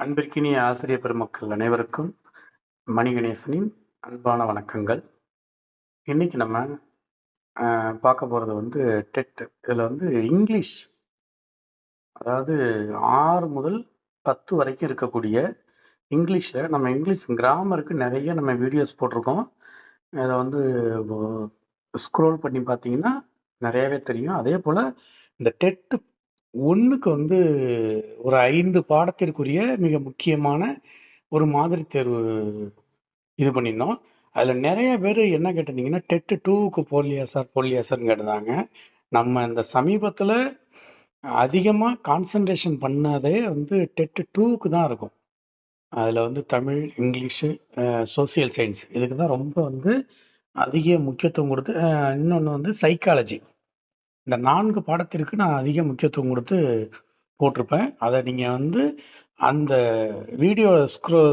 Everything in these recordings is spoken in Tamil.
அன்பிற்கினிய ஆசிரியர் பெருமக்கள் அனைவருக்கும் மணிகணேசனின் அன்பான வணக்கங்கள். இன்னைக்கு நம்ம பார்க்க போகிறது வந்து டெட். இதில் வந்து இங்கிலீஷ், அதாவது 6 முதல் 10 வரைக்கும் இருக்கக்கூடிய இங்கிலீஷில் நம்ம இங்கிலீஷ் கிராமருக்கு நிறைய நம்ம வீடியோஸ் போட்டிருக்கோம். அதை வந்து ஸ்க்ரோல் பண்ணி பார்த்தீங்கன்னா நிறையவே தெரியும். அதே போல் இந்த டெட் 1க்கு வந்து ஒரு 5 பாடத்திற்குரிய மிக முக்கியமான ஒரு மாதிரி தேர்வு இது பண்ணியிருந்தோம். அதில் நிறைய பேர் என்ன கேட்டிருந்தீங்கன்னா, டெட் 2க்கு போடலையா சார்னு கேட்டிருந்தாங்க. நம்ம இந்த சமீபத்தில் அதிகமாக கான்சன்ட்ரேஷன் பண்ணதே வந்து டெட் 2க்கு தான் இருக்கும். அதில் வந்து தமிழ், இங்கிலீஷு, சோசியல் சயின்ஸ் இதுக்கு தான் ரொம்ப வந்து அதிக முக்கியத்துவம் கொடுத்து, இன்னொன்று வந்து சைக்காலஜி, இந்த 4 பாடத்திற்கு நான் அதிக முக்கியத்துவம் கொடுத்து போட்டிருப்பேன். அதை நீங்கள் வந்து அந்த வீடியோ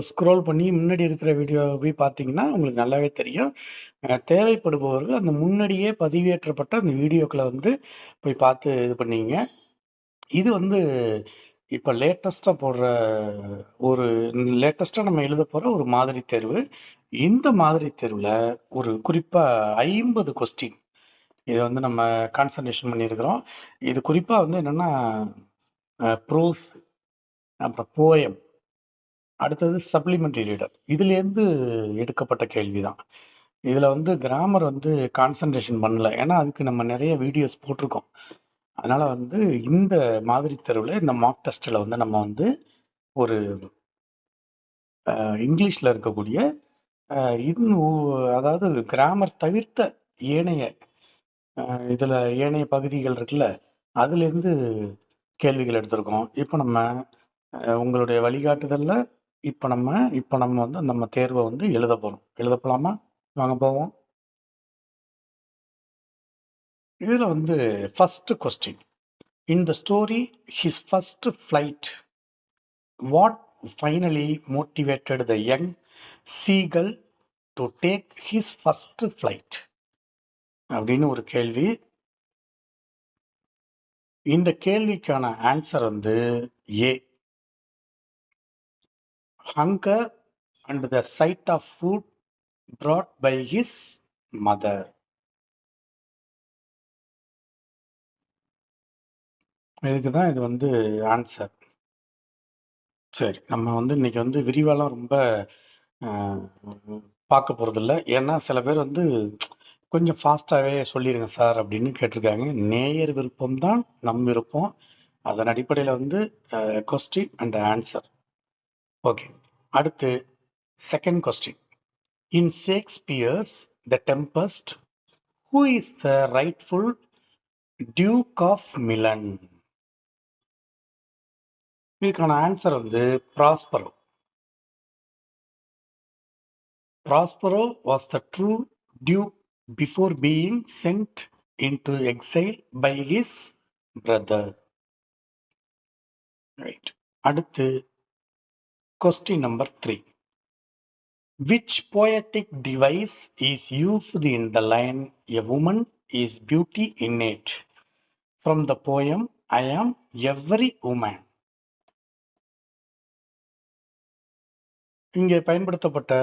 ஸ்க்ரோல் பண்ணி முன்னாடி இருக்கிற வீடியோ போய் பார்த்தீங்கன்னா உங்களுக்கு நல்லாவே தெரியும். தேவைப்படுபவர்கள் அந்த முன்னாடியே பதிவேற்றப்பட்ட அந்த வீடியோக்களை வந்து போய் பார்த்து இது பண்ணீங்க. இது வந்து இப்போ லேட்டஸ்டாக போடுற லேட்டஸ்டாக நம்ம எழுத போகிற ஒரு மாதிரி தேர்வு. இந்த மாதிரி தேர்வில் ஒரு குறிப்பாக 50 கொஸ்டின் இதை வந்து நம்ம கான்சன்ட்ரேஷன் பண்ணியிருக்கிறோம். இது குறிப்பாக வந்து என்னென்னா ப்ரோஸ், அப்புறம் போயம், அடுத்தது சப்ளிமெண்ட்ரி ரீடர், இதுலேருந்து எடுக்கப்பட்ட கேள்வி தான். இதில் வந்து கிராமர் வந்து கான்சன்ட்ரேஷன் பண்ணல, ஏன்னா அதுக்கு நம்ம நிறைய வீடியோஸ் போட்டிருக்கோம். அதனால வந்து இந்த மாதிரி தேர்வில் இந்த மார்க் டெஸ்ட்டில் வந்து நம்ம வந்து ஒரு இங்கிலீஷில் இருக்கக்கூடிய அதாவது கிராமர் தவிர்த்த ஏனைய இதில் ஏனைய பகுதிகள் இருக்குல்ல, அதுலேருந்து கேள்விகள் எடுத்திருக்கோம். இப்போ நம்ம உங்களுடைய வழிகாட்டுதல்ல இப்போ நம்ம வந்து நம்ம தேர்வை வந்து எழுத போகலாமா? வாங்க போவோம். இதில் வந்து first question, in the story his first flight what finally motivated the young seagull to take his first flight அப்படின்னு ஒரு கேள்வி. இந்த கேள்விக்கான ஆன்சர் வந்து ஏ, hunger and the sight of food brought by his mother. இதுக்கு தான் இது வந்து ஆன்சர். சரி, நம்ம வந்து இன்னைக்கு வந்து விரிவாலாம் ரொம்ப பார்க்க போகிறது இல்லை. ஏன்னா சில பேர் வந்து கொஞ்சம் ஃபாஸ்டாகவே சொல்லிடுங்க சார் அப்படின்னு கேட்டிருக்காங்க. நேயர் விருப்பம் தான் நம் விருப்பம். அதன் அடிப்படையில் வந்து கொஸ்டின் அண்ட் ஆன்சர். ஓகே, அடுத்து second question, in Shakespeare's the tempest who is the rightful Duke of Milan? இதுக்கான ஆன்சர் வந்து Prospero. Prospero was the true duke before being sent into exile by his brother. Right. அடுத்து question number 3. Which poetic device is used in the line a woman is beauty innate from the poem I am every woman? இங்கே பயன்படுத்தப்பட்ட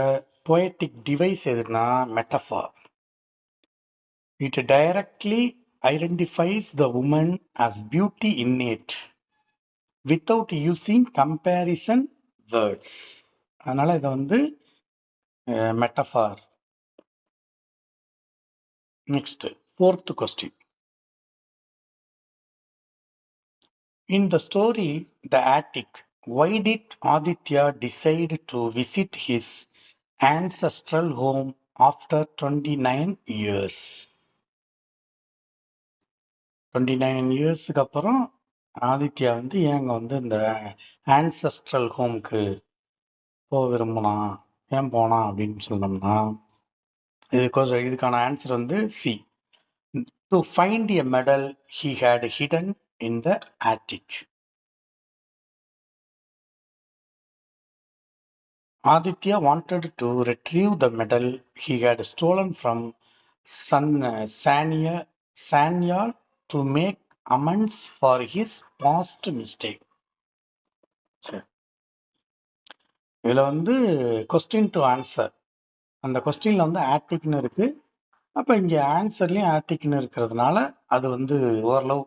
poetic device எதுனா metaphor. It directly identifies the woman as beauty innate without using comparison words. அதனால இதை வந்து metaphor. Next, fourth question. In the story The Attic, why did Aditya decide to visit his ancestral home after 29 years? 29 இயர்ஸுக்கு அப்புறம் ஆதித்யா வந்து ஏங்க வந்து இந்த ஆன்செஸ்ட்ரல் ஹோம்க்கு போக விரும்பினா, ஏன் போனா அப்படின்னு சொன்னோம்னா, இதுக்கான ஆன்சர் வந்து C, to find a medal he had hidden in the attic. Aditya wanted to retrieve the medal he had stolen from Sanyal to make amends for his past mistake. இதுல வந்து கொஸ்டின் டு ஆன்சர், அந்த கொஸ்டின்ல வந்து ஆர்டிக்னு இருக்கு. அப்ப இங்க ஆன்சர்லயும் ஆர்டிக்னு இருக்கிறதுனால அது வந்து ஓரளவு,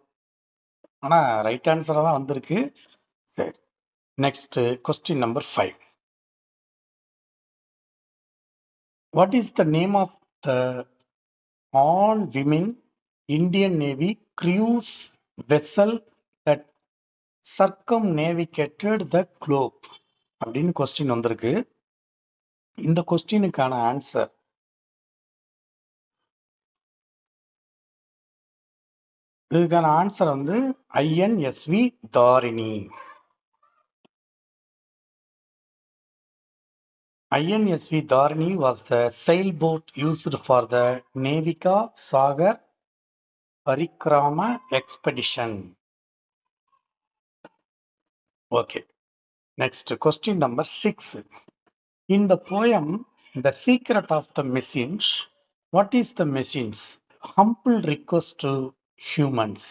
ஆனா ரைட் ஆன்சரா தான் வந்திருக்கு. சரி, next question number 5. What is the name of the all women Indian navy cruise vessel that circumnavigated the globe அப்படின்னு கொஸ்டின் வந்திருக்கு. இந்த கொஸ்டினுக்கான ஆன்சர், இதுக்கான ஆன்சர் வந்து INSV Tarini. INSV Dharani was the sailboat used for the Navika Sagar Parikrama expedition. Okay. Next, question number 6. In the poem The Secret of the Machines, what is the machines? Humble request to humans.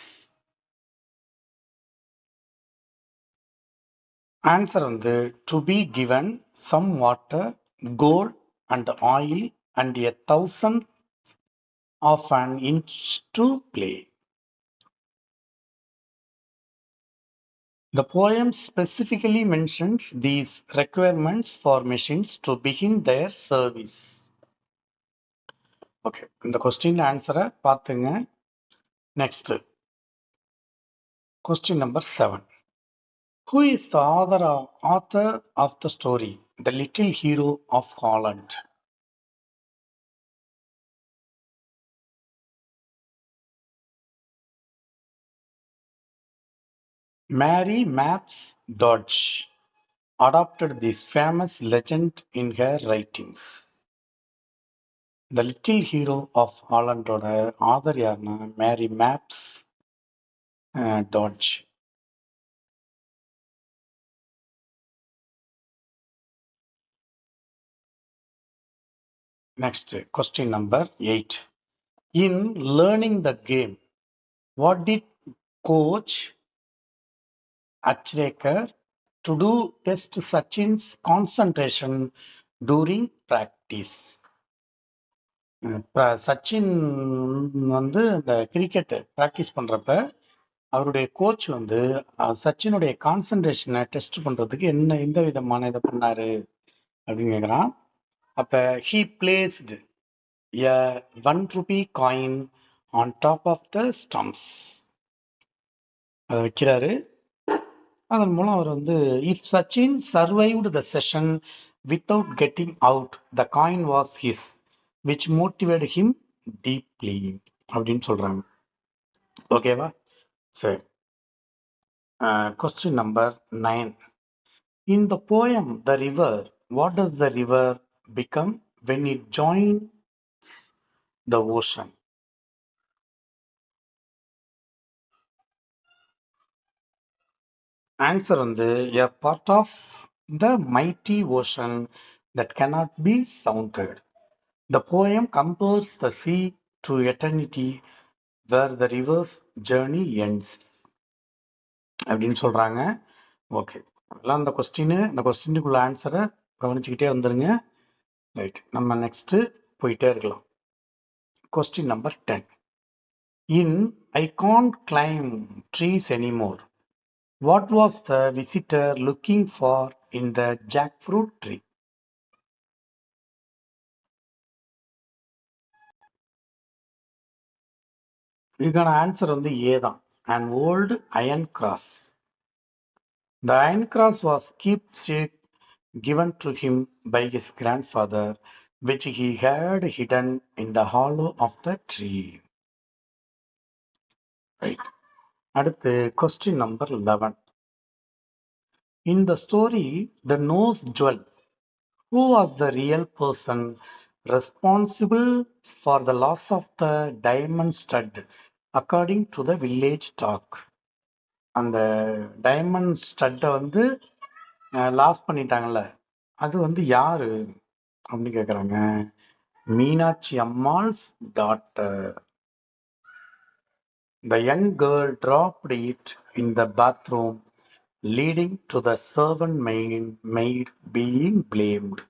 Answer வந்து to be given some water, gold and oil and 1,000 of an inch to play. The poem specifically mentions these requirements for machines to begin their service. Okay, இந்த கொஸ்டின் ஆன்சரை பார்த்துங்க. Next question number 7. Who is the author of the story The Little Hero of Holland? Mary Mapps Dodge adopted this famous legend in her writings. The Little Hero of Holland ஓட ஆதர் யாருன்னா Mary Mapes Dodge. Next, question number 8. In learning the game, what did coach Achrekar to do test Sachin's concentration during practice? Sachin வந்து இந்த கிரிக்கெட் ப்ராக்டிஸ் பண்றப்ப அவருடைய கோச் வந்து சச்சினுடைய கான்சன்ட்ரேஷனை டெஸ்ட் பண்றதுக்கு எந்த விதமான இதை பண்ணாரு அப்படின்னு கேக்குறான். அப்ப he placed a 1 rupee coin on top of the stumps. அதை வைக்கிறாரு. அதன் மூலம் அவர் வந்து if Sachin survived the session without getting out, the coin was his, which motivated him deeply அப்படின்னு சொல்றாங்க. ஓகேவா? சரி. Question number 9. In the poem The River, what does the river become when it joins the ocean? Answer வந்து a part of the mighty ocean that cannot be sounded. The poem compares the sea to eternity where the river's journey ends. அப்படின்னு சொல்றாங்க. ஓகே, எல்லாம் அந்த கொஸ்டினுக்குள்ள ஆன்சரை கவனிச்சுக்கிட்டே வந்துருங்க. ரைட், நம்ம நெக்ஸ்ட் போயிட்டே இருக்கலாம். Question number 10. In I Can't Climb Trees Anymore, what was the visitor looking for in the jackfruit tree? இதுக்கான ஆன்சர் வந்து ஏ தான், an old iron cross. The iron cross was keepsake given to him by his grandfather, which he had hidden in the hollow of the tree. Right. அடுத்து question number 11. In the story The Nose Jewel, who was the real person responsible for the loss of the diamond stud according to the village talk? அந்த டைமண்ட் ஸ்டட்டை வந்து லாஸ் பண்ணிட்டாங்கல்ல, அது வந்து யாரு அப்படின்னு கேக்குறாங்க. Meenakshi Ammal's daughter. The young girl dropped it in the bathroom leading to the servant maid being blamed.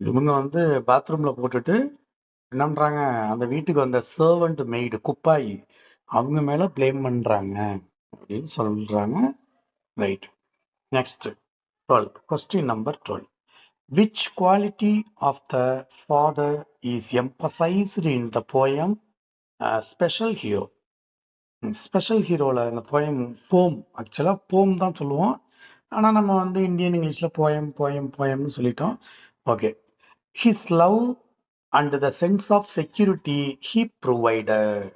இவங்க வந்து பாத்ரூம்ல போட்டுட்டு என்ன பண்றாங்க, அந்த வீட்டுக்கு வந்த சர்வன்ட் மெய்டு குப்பாய் அவங்க மேல பிளேம் பண்றாங்க அப்படின்னு சொல்றாங்க. Right. Next 12. Question number 12. Which quality of the father is emphasized in the poem Special Hero? Special ஹீரோல இந்த போம் ஆக்சுவலா போம் தான் சொல்லுவோம். ஆனா நம்ம வந்து இந்தியன் இங்கிலீஷ்ல போயம்னு சொல்லிட்டோம். Okay. His love and the sense of security he provided.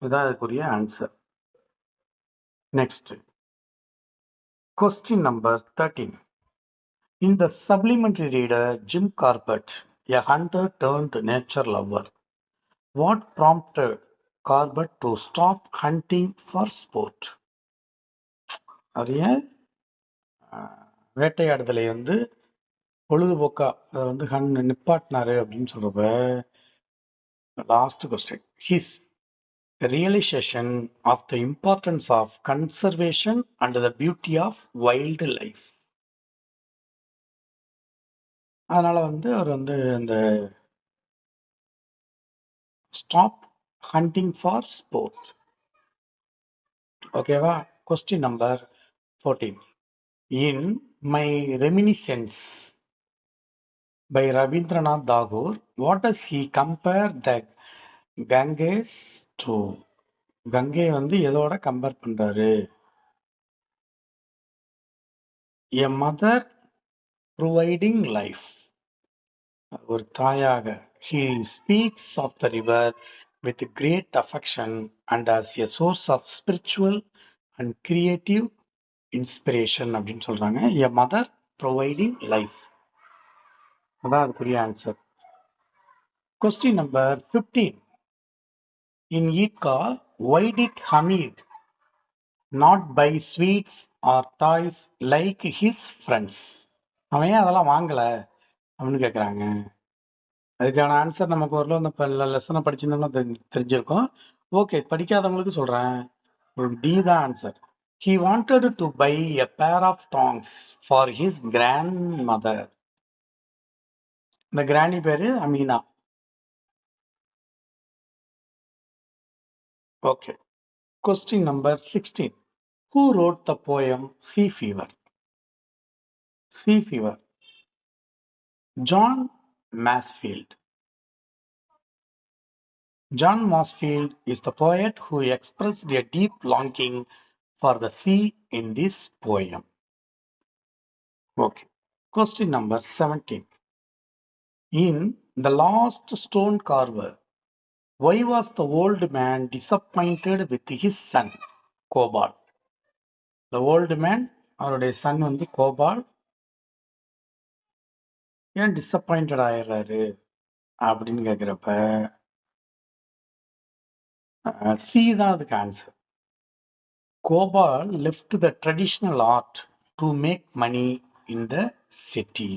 இதான் அதுக்குரிய answer. Next question number 13. In the supplementary reader Jim Corbett, a hunter turned nature lover, what prompted Corbett to stop hunting for sport? அறிய வேட்டையாடுதலை வந்து பொழுதுபோக்கா அதை வந்து நிப்பாட்டினாரு அப்படின்னு சொல்றப்ப last question. His realization of the importance of conservation and the beauty of wildlife. அதனால வந்து அவர் வந்து அந்த ஸ்டாப் ஹண்டிங் ஃபார் ஸ்போர்ட். ஓகேவா? Question number 14. In My Reminiscence by Rabindranath Tagore, what does he compare the Ganges to? Ganga வந்து எதோட கம்பேர் பண்றாரு? A mother providing life. ஒரு தாயாக. He speaks of the river with great affection and as a source of spiritual and creative inspiration அப்படின்னு சொல்றாங்க. A mother providing life. அதான் அதுக்குரிய answer. Question number 15. In Ika, why did Hamid not buy sweets or toys like his friends? அவன் ஏன் அதெல்லாம் வாங்கல அப்படின்னு கேக்குறாங்க. அதுக்கான ஆன்சர் நமக்கு வரல. அந்த லெசனை படிச்சிருந்தோம்னா தெரிஞ்சிருக்கும். ஓகே, படிக்காதவங்களுக்கு சொல்றேன். டி தான் answer. He wanted to buy a pair of tongs for his grandmother. இந்த கிராணி பேரு Amina. Okay. Question number 16. Who wrote the poem Sea Fever? Sea Fever. John Masefield. John Masefield is the poet who expressed a deep longing for the sea in this poem. Okay. Question number 17. In The Last Stone Carver, why was the old man disappointed with his son, Cobalt? The old man, அவருடைய son வந்து கோபால், ஏன் டிசப்பாயிண்டட் ஆயிடுறாரு அப்படின்னு கேக்குறப்ப சி தான் அதுக்கு answer. Gopal left the traditional art to make money in the city.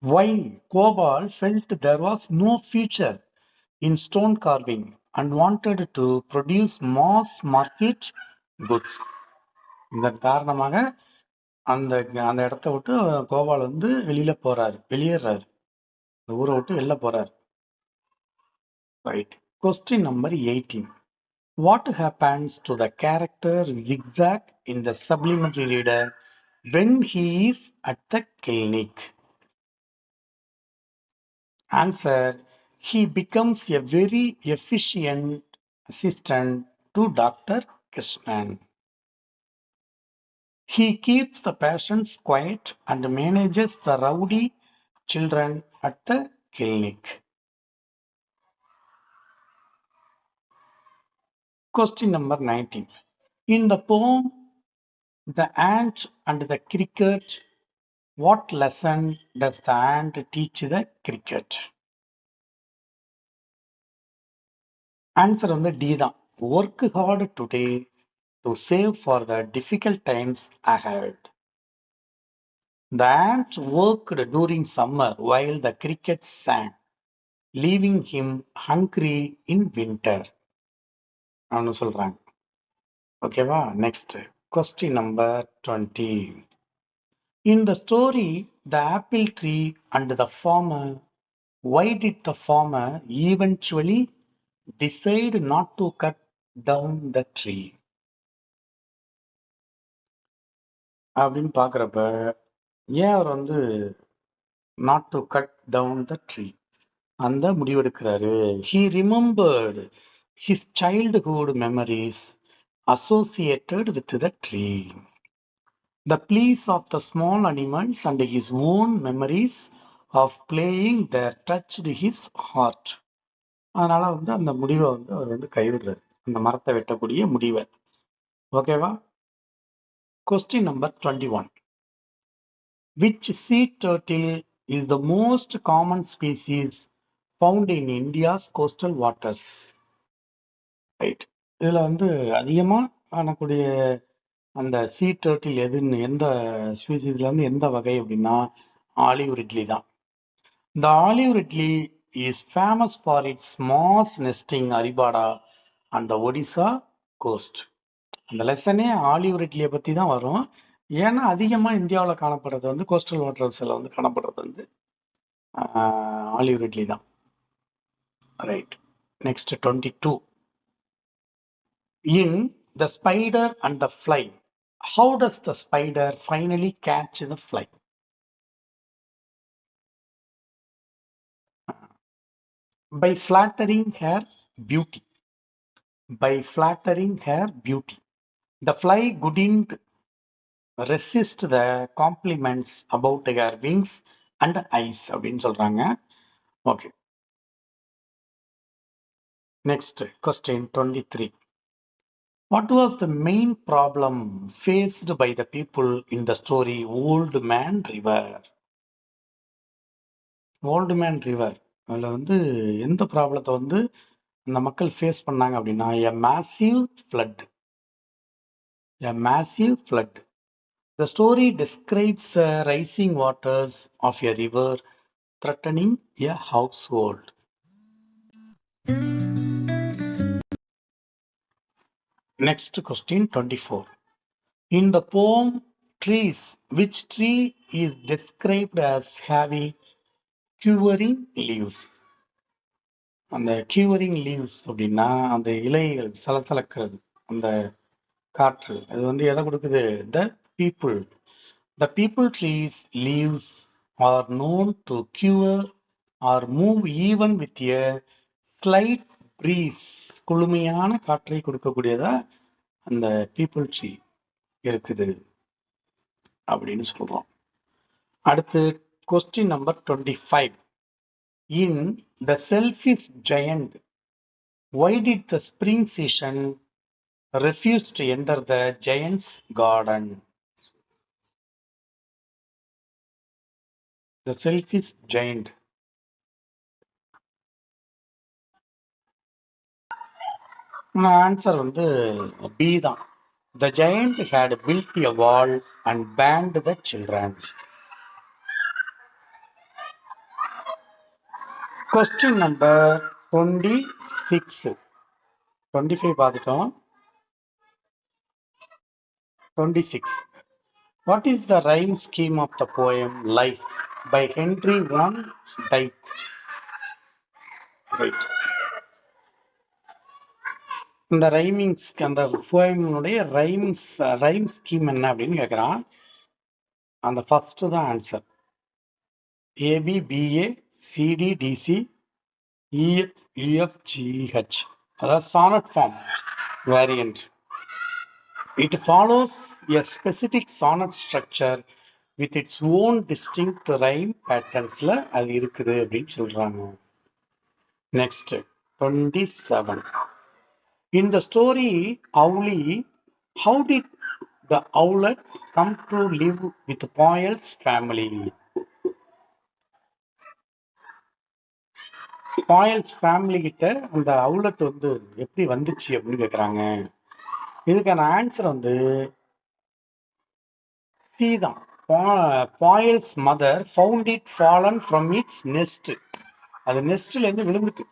Why Cobal felt there was no future in stone carving and wanted to produce mass market goods. இதன் காரணமாக அந்த அந்த இடத்தை விட்டு கோபால் வந்து வெளியேறாரு, இந்த ஊரை விட்டு வெளில போறாரு. Right. Question number 18. What happens to the character Zigzag in the supplementary reader when he is at the clinic? Answer. He becomes a very efficient assistant to Dr. Krishnan. He keeps the patients quiet and manages the rowdy children at the clinic. Question number 19. In the poem The Ant and the Cricket, what lesson does the ant teach the cricket? Answer வந்து D தான். Work hard today to save for the difficult times ahead. The ant worked during summer while the cricket sang, leaving him hungry in winter. அவனு சொல்றாங்க. ஓகேவா? Next question number 20. In the story, the apple tree and the farmer, why did the farmer eventually decide not to cut down the tree? அப்படின்னு பாக்குறப்ப ஏன் அவர் வந்து not to cut down the tree அந்த முடிவெடுக்கிறாரு? He remembered his childhood memories associated with the tree, the pleas of the small animals and his own memories of playing there touched his heart. அதனால வந்து அந்த முடிவை வந்து அவர் வந்து கைவிடுறாரு, அந்த மரத்தை வெட்டக்கூடிய முடிவை. ஓகேவா? Question number 21. Which sea turtle is the most common species found in India's coastal waters? Right. இதுல வந்து அதிகமா காணக்கூடிய அந்த சீ டர்ட்டில் எதுன்னு, எந்த ஸ்பீசிஸ்ல வந்து எந்த வகை அப்படின்னா ஆலிவ் ரிட்லி தான். இந்த olive ridley is famous for its mass nesting arribada and the Odisha coast. அந்த லெசனே ஆலிவ் ரிட்லியை பத்தி தான் வரும். ஏன்னா அதிகமா இந்தியாவில் காணப்படுறது வந்து கோஸ்டல் வாட்டர்ஸ்ல வந்து காணப்படுறது வந்து ஆலிவ் ரிட்லி தான். Right. Next 22. In The Spider and the Fly, how does the spider finally catch the fly? By flattering her beauty. By flattering her beauty. The fly couldn't resist the compliments about her wings and eyes அப்படின்னு சொல்றாங்க. Okay. Next question 23. What was the main problem faced by the people in the story Old Man River? Old Man River அதில் வந்து எந்த ப்ராப்ளத்தை வந்து அந்த மக்கள் ஃபேஸ் பண்ணாங்க அப்படின்னா a massive flood. A massive flood. The story describes the rising waters of a river threatening a household. Next question 24. In the poem Trees, which tree is described as having quivering leaves? அந்த quivering leaves அப்படின்னா அந்த இலைகள் சலசலக்கிறது, அந்த காற்று, அது வந்து எதை கொடுக்குது? The people. The people trees leaves are known to quiver or move even with a slight breeze. குளுமையான காற்றை கொடுக்கக்கூடியதா அந்த பீப்புள் ட்ரீ இருக்குது அப்படின்னு சொல்றோம். அடுத்து question number 25. In The Selfish Giant, why did the spring season refuse to enter the giant's garden? The Selfish Giant. Answer வந்து பி தான். The giant had built a wall and banned the children. Question number 26. 25 பார்த்துட்டோம். 26. What is the rhyme scheme of the poem Life by Henry van Dyke? Right. இந்த ரைமிங்ஸ், அந்த போயமுடைய ரைம் ஸ்கீம் என்ன அப்படின்னு கேட்குறான். அந்த ஃபர்ஸ்ட் தான் answer. A B B A C D D C E F G H, அதாவது sonnet form variant. It follows a specific sonnet structure with its own distinct rhyme patternsல அது இருக்குது அப்படின்னு சொல்றாங்க. Next 27. In the story Owly, how did the owlet come to live with Poyle's family? Poyle's family கிட்ட அந்த owlet வந்து எப்படி வந்துச்சு அப்படின்னு கேக்குறாங்க. இதுக்கான ஆன்சர் வந்து சி தான். Payal's mother found it fallen from its nest. அது நெஸ்ட்ல இருந்து விழுந்துட்டு.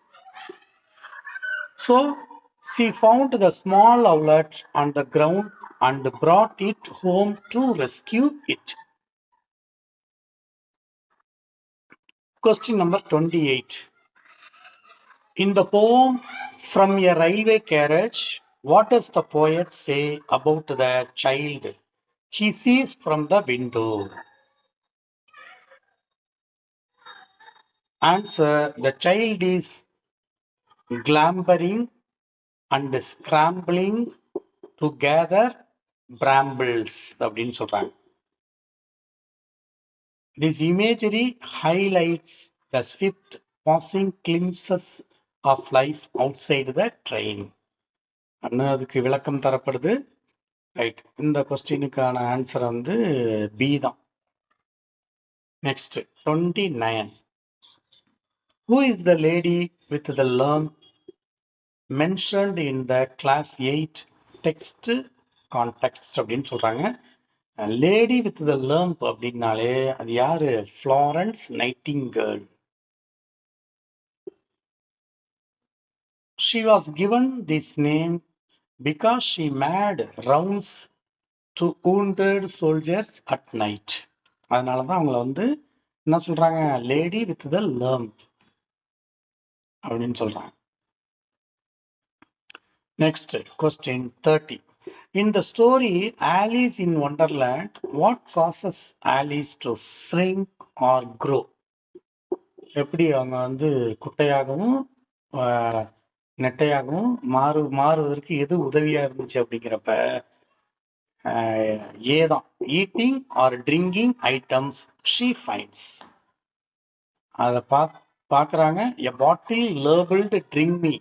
So she found the small owlet on the ground and brought it home to rescue it. Question number 28. In the poem From a Railway Carriage, what does the poet say about the child he sees from the window? Answer: the child is clambering and scrambling to gather brambles அப்படின்னு சொல்றாங்க. This imagery highlights the swift passing glimpses of life outside the train. அதுக்கு விளக்கம் தரப்படுது. ரைட், இந்த கொஸ்டினுக்கான ஆன்சர் வந்து பி தான். Next 29. Who is the lady with the lamp mentioned in the class 8 text context அப்படின்னு சொல்றாங்க. லேடி வித் த லேம்ப் அப்படின்னாலே அது யாரு? Florence Nightingale. She was given this name because she made rounds to wounded soldiers at night. அதனாலதான் அவங்கள வந்து என்ன சொல்றாங்க? லேடி வித் த லேம்ப் அப்படின்னு சொல்றாங்க. Next question 30. In the story Alice in Wonderland, what causes Alice to shrink or grow? எப்படி அவங்க வந்து குட்டையாகவும் நெட்டையாகவும் மாறுவதற்கு எது உதவியா இருந்துச்சு அப்படிங்கிறப்ப ஏதான் eating or drinking items she finds. அதை பார்க்குறாங்க. A bottle labelled drink me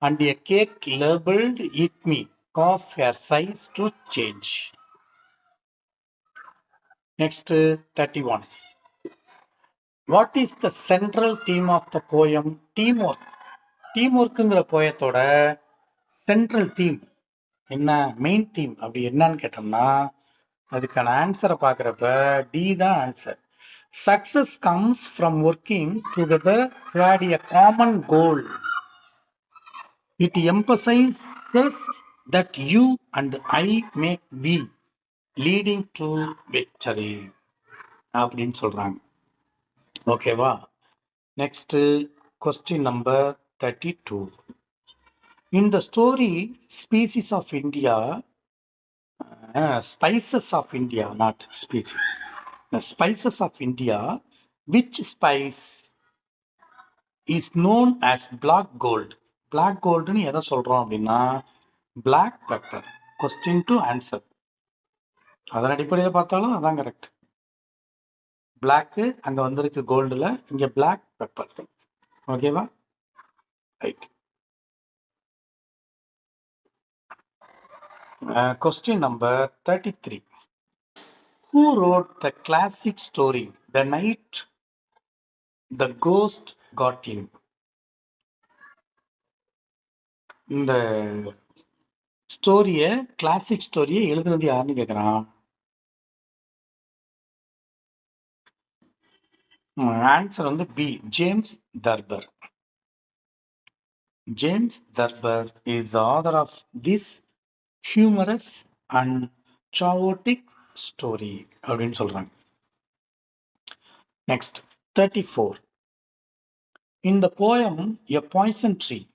and a cake labeled eat me cause her size to change. Next 31. What is the central theme of the poem Teamwork? டீம்ஒர்க்குங்கிற போயத்தோட சென்ட்ரல் தீம் என்ன, மெயின் தீம் அப்படி என்னன்னு கேட்டோம்னா அதுக்கான ஆன்சரை பார்க்குறப்ப டி தான் answer. Success comes from working together toward a common goal. It emphasizes that you and I make we leading to victory அப்படின்னு சொல்றாங்க. ஓகேவா? Next question number 32. In the story Species of India, Spices of India, not species, the Spices of India, which spice is known as black gold? Black கோல்டுன்னு எதை சொல்றோம் அப்படின்னா black pepper. Question two answer. அதன் அடிப்படையில் பார்த்தாலும் அதான் கரெக்ட். பிளாக்கு அங்க வந்திருக்கு கோல்டுல, இங்க பிளாக் பெப்பர். ஓகேவா? Right. Question number 33. Who wrote the classic story The Night the Ghost Got In? இந்த ஸ்டோரிய, கிளாசிக் ஸ்டோரியை எழுதுனது யாருன்னு கேக்குறான். ஆன்சர் வந்து B, James Thurber. James Thurber is the author of this humorous and chaotic story அப்படின்னு சொல்றாங்க. Next 34. In the poem A Poison Tree,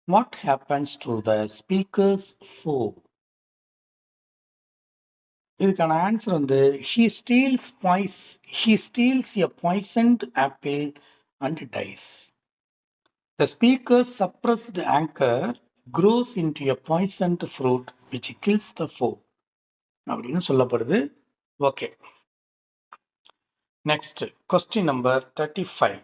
what happens to the speaker's foe? இதுக்கான ஆன்சர் வந்து he steals a poisoned apple and dies. The speaker's suppressed anger grows into a poisoned fruit which kills the foe அப்படின்னு சொல்லப்படுது. Okay. Next question number 35.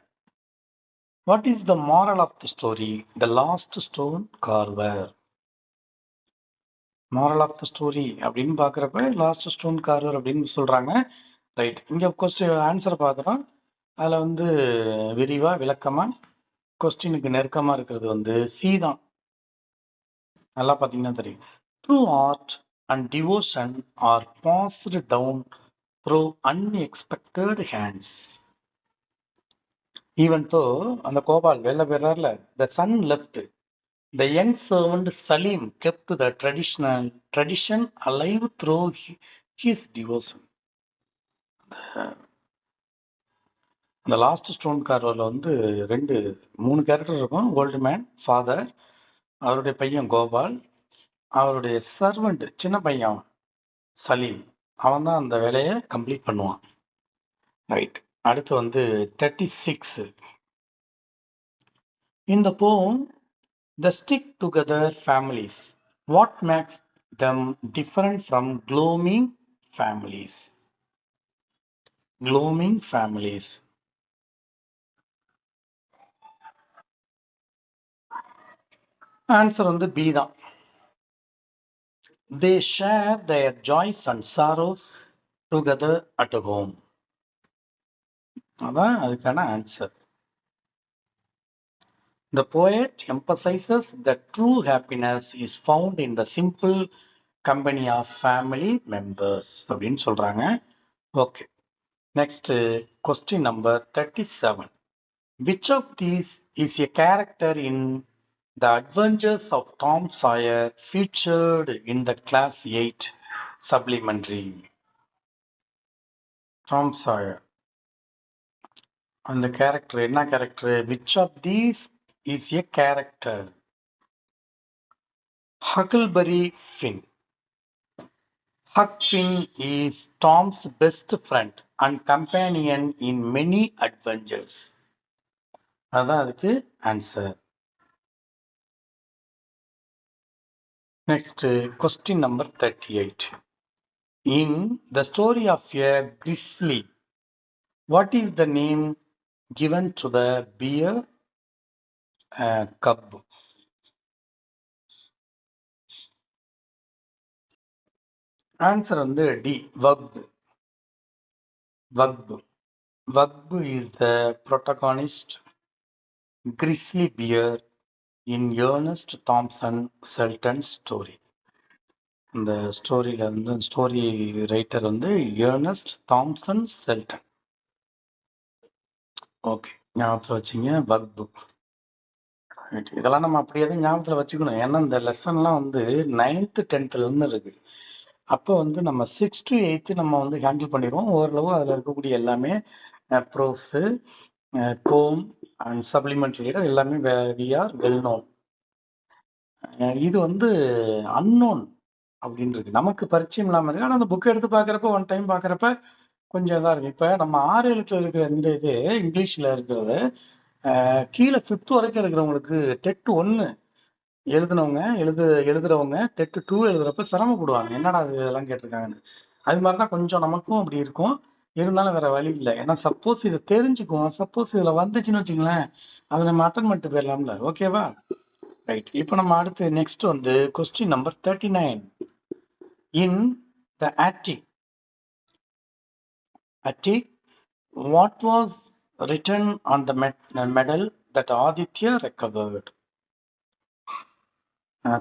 What is the moral of the story The Last Stone Carver? moral of the story அப்படின்னு பாக்குறப்ப லாஸ்ட் ஸ்டோன் கார்வர் அப்படின்னு சொல்றாங்க. ரைட். இங்க கொஸ்டின் ஆன்சர் பார்க்குறோம். அதுல வந்து விரிவா விளக்கமா கொஸ்டினுக்கு நெருக்கமா இருக்கிறது வந்து சி தான். நல்லா பாத்தீங்கன்னா தெரியும். True art and devotion are passed down through unexpected hands. Even though அந்த கோபால் வெளில போயிடுறாருல, the son left. The young servant Salim kept the tradition alive through his devotion. அந்த லாஸ்ட் ஸ்டோன் கார்வரில் வந்து மூணு கேரக்டர் இருக்கும். ஓல்டு மேன், ஃபாதர், அவருடைய பையன் கோபால், அவருடைய சர்வெண்ட் சின்ன பையன் சலீம். அவன் தான் அந்த வேலையை கம்ப்ளீட் பண்ணுவான். ரைட். அடுத்து வந்து 36. In the poem, the stick together families. What makes them different from gloaming families? Gloaming families. Answer வந்து பி தான். They share their joys and sorrows together at home. அதான் அதுக்கான answer. The poet emphasizes that true happiness is found in the simple company of family members அப்படின்னு சொல்றாங்க. Okay, next question number 37. Which of these is a character in The Adventures of Tom Sawyer featured in the Class 8 supplementary? Tom Sawyer. அந்த கேரக்டர் என்ன character? Which of these is a character? Huckleberry Finn. Huck Finn is Tom's best friend and companion in many adventures. அதான் அதுக்கு answer. Next, question number 38. In the story of a grizzly, what is the name given to the bear cub? Answer வந்து D. Wug. Wug is the protagonist grizzly bear in Ernest Thompson Seton's story. இந்த ஸ்டோரியில வந்து ஸ்டோரி ரைட்டர் வந்து ஏர்னஸ்ட் தாம்சன் செல்டன். ஓகே, ஞாபகத்தில் வச்சுங்க. வக்பு. இதெல்லாம் நம்ம அப்படியே தான் ஞாபகத்தில் வச்சுக்கணும். ஏன்னா இந்த லெசன்லாம் வந்து 9th 10th இருந்து இருக்கு. அப்போ வந்து நம்ம 6th to 8th நம்ம வந்து ஹேண்டில் பண்ணிடுவோம். ஓரளவு அதில் இருக்கக்கூடிய எல்லாமே ப்ரோஸு, போம் அண்ட் சப்ளிமெண்ட்ரி எல்லாமே வி ஆர் வெல் நோன். இது வந்து அன்னோன் அப்படின்னு இருக்கு, நமக்கு பரிச்சயம் இல்லாமல் இருக்கு. ஆனால் அந்த புக்கை எடுத்து பார்க்குறப்ப ஒன் டைம் பார்க்குறப்ப கொஞ்சம் இதாக இருக்கு. இப்போ நம்ம 6 எழுத்துல இருக்கிற இந்த இது இங்கிலீஷில் இருக்கிறது கீழே 5th வரைக்கும் இருக்கிறவங்களுக்கு டெட் 1 எழுதுறவங்க டெட் 2 எழுதுறப்ப சிரமப்படுவாங்க. என்னடா அது இதெல்லாம் கேட்டிருக்காங்கன்னு. அது மாதிரி தான் கொஞ்சம் நமக்கும் அப்படி இருக்கும். இருந்தாலும் வேற வழி இல்லை. ஏன்னா சப்போஸ் இதை தெரிஞ்சுக்குவோம், சப்போஸ் இதில் வந்துச்சுன்னு வச்சுங்களேன், அதை நம்ம அட்டன் பண்ணிட்டு போயிடலாம்ல. ஓகேவா? ரைட். இப்போ நம்ம அடுத்து நெக்ஸ்ட் வந்து question number 39. In the attic, what was written on the medal that Aditya recovered?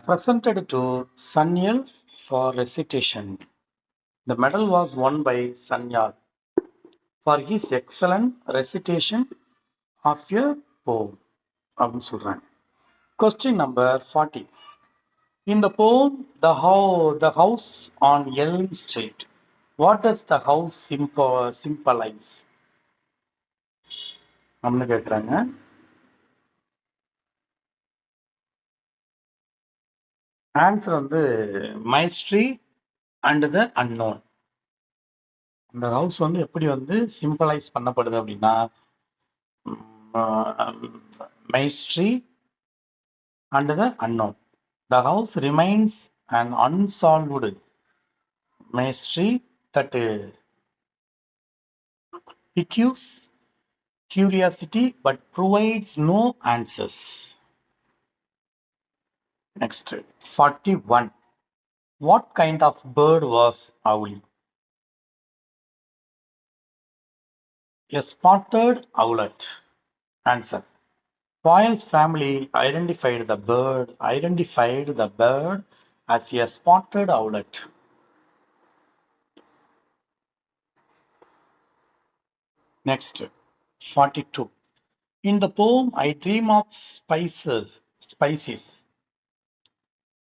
Presented to Sanyal for recitation. The medal was won by Sanyal for his excellent recitation of a poem. அப்படின்னு சொல்றாங்க. Question number 40. In the poem, the house on Elm Street, what does the house symbolize? நம்மளு கேட்குறாங்க. ஆன்சர் வந்து மைஸ்ட்ரி அண்ட் த அன்னோன். இந்த ஹவுஸ் வந்து எப்படி வந்து சிம்பிளைஸ் பண்ணப்படுது அப்படின்னா, mystery and the unknown. The house remains an unsolved mystery that piques curiosity but provides no answers. Next, 41. What kind of bird was Owlie? A spotted owlet. Answer. Boyle's family identified the bird as a spotted owlet. Next, 42. In the poem, I dream of spices.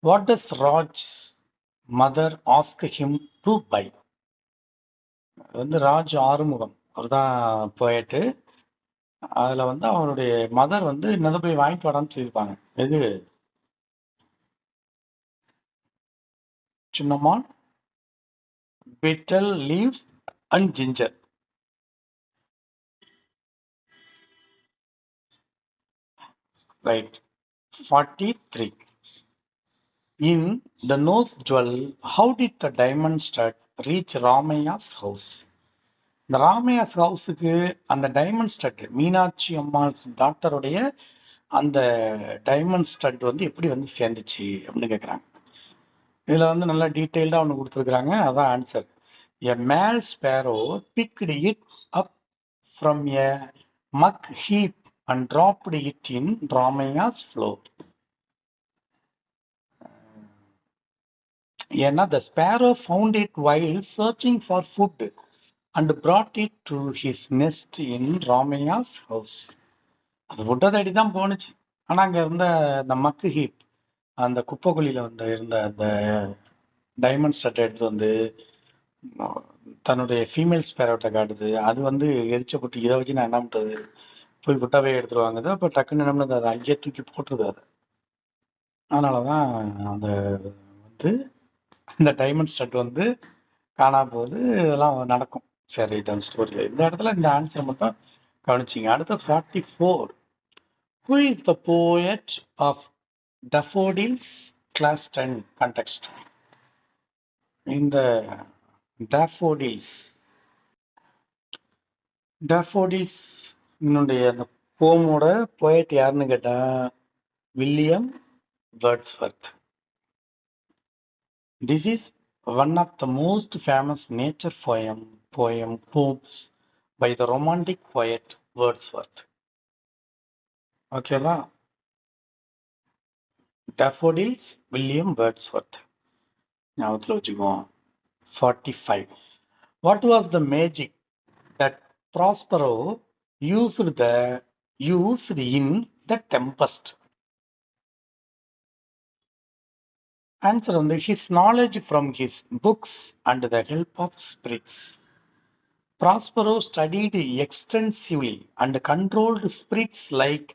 What does Raj's mother ask him to buy? வந்து ராஜ் ஆறுமுகம் அவர் தான் போயிட்டு அதுல வந்து அவருடைய மதர் வந்து என்னதை போய் வாங்கிட்டு வரான்னு சொல்லியிருப்பாங்க. எது? Cinnamon, betel leaves and ginger. Right. 43. In the nose jewel, how did the diamond stud reach Ramaya's house? இந்த ராமையாஸ் ஹவுஸுக்கு அந்த டைமண்ட் ஸ்டட், மீனாட்சி அம்மாள் டாக்டருடைய அந்த டைமண்ட் ஸ்டட் வந்து எப்படி வந்து சேர்ந்துச்சு அப்படின்னு கேட்குறாங்க. இதில் வந்து நல்லா டீட்டெயில்டாக ஒன்று கொடுத்துருக்குறாங்க. அதான் ஆன்சர். எ மேல் Sparrow picked it up from a mug heap and dropped it in Ramaiah's floor. ஏன்னா the sparrow found it while searching for food and brought it to his nest in Ramaya's house. அது ஃபுட்டை தேடி தான் போணுச்சு. ஆனால் அங்கே இருந்த அந்த மக்கு ஹீப், அந்த குப்பைக்குழியில் வந்து இருந்த அந்த டைமண்ட் ஸ்டட் எடுத்துட்டு வந்து தன்னுடைய ஃபீமேல் ஸ்பேரோட்டை காட்டுது. அது வந்து எரிச்ச புட்டு, இதை வச்சு நான் என்ன பண்ணுறது, போய் புட்டாவே எடுத்துட்டு வாங்குது. அப்போ டக்குன்னு என்ன பண்ணுது, அதை அங்கேயே தூக்கி போட்டுருது. அது அதனால தான் அந்த வந்து இந்த டைமண்ட் ஸ்டட் வந்து காணாம போகுது. இதெல்லாம் நடக்கும். சரி, டன் ஸ்டோரியில் இந்த இடத்துல இந்த ஆன்சர் மட்டும் கவனிச்சிங்க. அடுத்த 44. Who is the poet of Daffodils Class 10 context? இந்த டேஃபோடில்ஸ் என்னுடைய அந்த போமோட போயட் யாருன்னு கேட்டா William Wordsworth. This is one of the most famous nature poems by the romantic poet Wordsworth. ஓகேவா? டேஃபோடில்ஸ், வில்லியம் வேர்ட்ஸ்வர்த் ஞாபகத்தில் வச்சுக்குவோம். 45. What was the magic that Prospero used in The Tempest? Answer வந்து his knowledge from his books and the help of spirits. Prospero studied extensively and controlled spirits like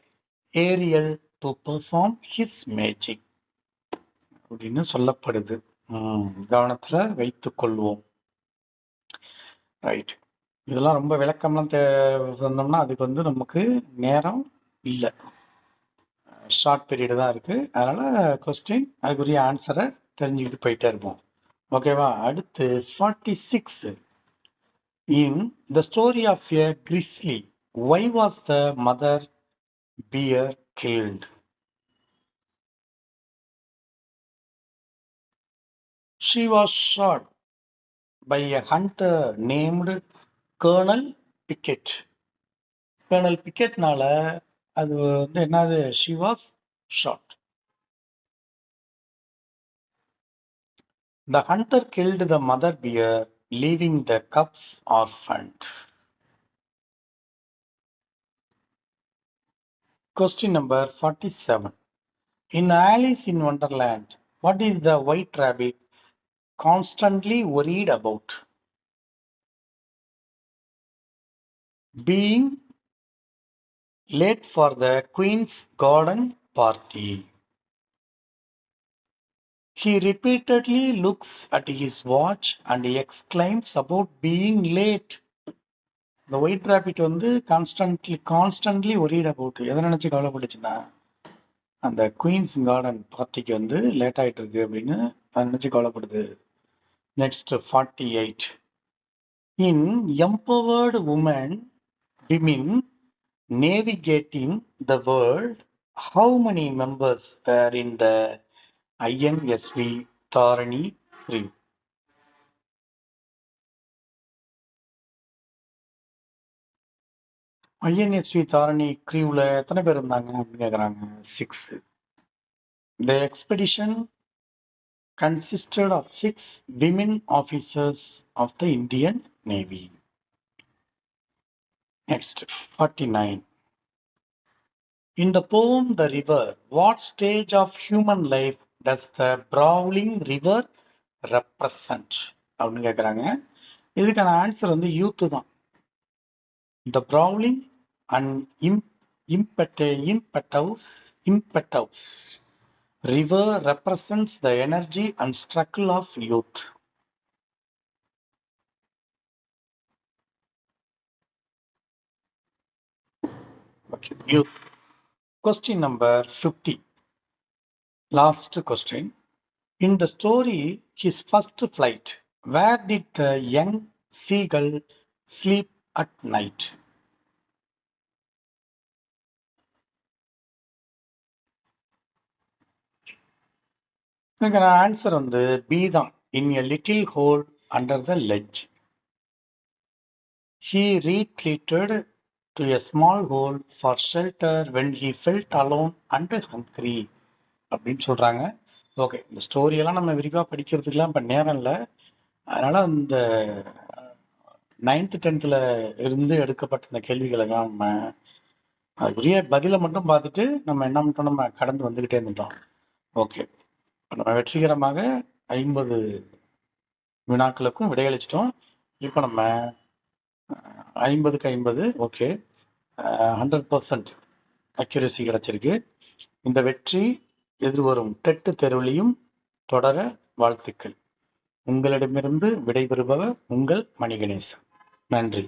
Ariel to perform his magic அப்படின்னு சொல்லப்படுது. கவனத்துல வைத்துக் கொள்வோம். ரைட். இதெல்லாம் ரொம்ப விளக்கம்லாம் சொன்னோம்னா அதுக்கு வந்து நமக்கு நேரம் இல்லை, ஷார்ட் பீரியட் தான் இருக்கு. அதனால கொஸ்டின் அதுக்குரிய ஆன்சரை தெரிஞ்சுக்கிட்டு போயிட்டே இருப்போம். ஓகேவா? அடுத்து 46. In the story of a grizzly, why was the mother bear killed? She was shot by a hunter named Colonel Pickett. Colonel Pickettனால அது வந்து என்னது, she was shot. The hunter killed the mother bear, leaving the cubs orphaned. Question number 47. In Alice in Wonderland, what is the white rabbit constantly worried about? Being late for the Queen's garden party. He repeatedly looks at his watch and exclaims about being late. The white rabbit வந்து கான்ஸ்டன்ட்லி worried about, எதை நினைச்சு கவலைப்பட்டுச்சுன்னா அந்த குயின்ஸ் கார்டன் பார்ட்டிக்கு வந்து லேட் ஆயிட்டு இருக்கு அப்படின்னு அதை நினைச்சு கவலைப்படுது. Next 48. In empowered women navigating the world, how many members were in the INSV Tharani crew? INSV Tharani crewல எத்தனை பேர் இருந்தாங்க அப்படின்னு கேக்குறாங்க. 6. The expedition consisted of 6 women officers of the Indian Navy. Next, 49. In the poem The River, what stage of human life does the brawling river represent? அப்படின்னு கேட்குறாங்க. இதுக்கான ஆன்சர் வந்து யூத்து தான். The brawling and impetuous river represents the energy and struggle of youth. Okay, youth. Question number 50. Last question. In the story, his first flight, where did the young seagull sleep at night? இதுக்கான ஆன்சர் வந்து பி தான். In a little hole under the ledge. He retreated to a small hole for shelter when he felt alone and hungry அப்படின்னு சொல்றாங்க. ஓகே, இந்த ஸ்டோரியெல்லாம் நம்ம விரிவாக படிக்கிறதுக்கெல்லாம் இப்போ நேரம் இல்லை. அதனால இந்த 9th 10th இருந்து எடுக்கப்பட்ட இந்த கேள்விகளெல்லாம் நம்ம அதுக்குரிய பதிலை மட்டும் பார்த்துட்டு நம்ம என்ன பண்ணிட்டோம், நம்ம கடந்து வந்துகிட்டே இருந்துட்டோம். ஓகே, நம்ம வெற்றிகரமாக 50 வினாக்களுக்கும் விடையளிச்சிட்டோம். இப்போ நம்ம 50க்கு 50, ஓகே, 100% அக்யூரசி கிடைச்சிருக்கு. இந்த வெற்றி எதிர்வரும் டெட் தேர்விலையும் தொடர வாழ்த்துக்கள். உங்களிடமிருந்து விடைபெறுபவர் உங்கள் மணிகணேசன். நன்றி.